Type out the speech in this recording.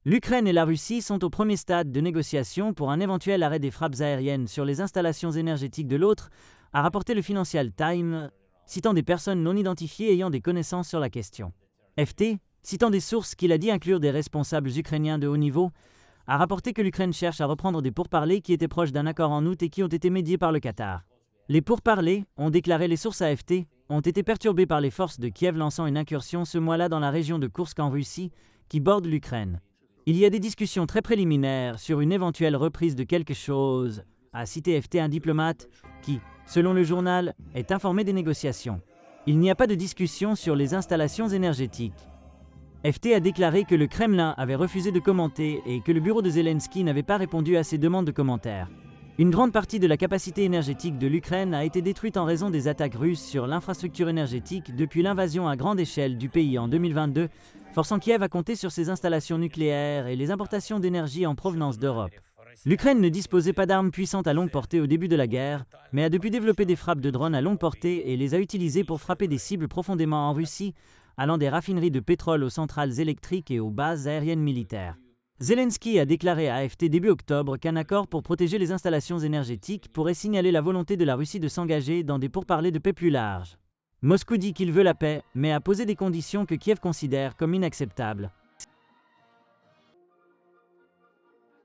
L'Ukraine et la Russie sont au premier stade de négociation pour un éventuel arrêt des frappes aériennes sur les installations énergétiques de l'autre, a rapporté le Financial Times, citant des personnes non identifiées ayant des connaissances sur la question. FT, citant des sources qu'il a dit inclure des responsables ukrainiens de haut niveau, a rapporté que l'Ukraine cherche à reprendre des pourparlers qui étaient proches d'un accord en août et qui ont été médiés par le Qatar. Les pourparlers, ont déclaré les sources AFT, ont été perturbés par les forces de Kiev lançant une incursion ce mois-là dans la région de Koursk en Russie, qui borde l'Ukraine. Il y a des discussions très préliminaires sur une éventuelle reprise de quelque chose, a cité FT un diplomate qui, selon le journal, est informé des négociations. Il n'y a pas de discussion sur les installations énergétiques. FT a déclaré que le Kremlin avait refusé de commenter et que le bureau de Zelensky n'avait pas répondu à ses demandes de commentaires. Une grande partie de la capacité énergétique de l'Ukraine a été détruite en raison des attaques russes sur l'infrastructure énergétique depuis l'invasion à grande échelle du pays en 2022, forçant Kiev à compter sur ses installations nucléaires et les importations d'énergie en provenance d'Europe. L'Ukraine ne disposait pas d'armes puissantes à longue portée au début de la guerre, mais a depuis développé des frappes de drones à longue portée et les a utilisées pour frapper des cibles profondément en Russie, allant des raffineries de pétrole aux centrales électriques et aux bases aériennes militaires. Zelensky a déclaré à AFT début octobre qu'un accord pour protéger les installations énergétiques pourrait signaler la volonté de la Russie de s'engager dans des pourparlers de paix plus larges. Moscou dit qu'il veut la paix, mais a posé des conditions que Kiev considère comme inacceptables.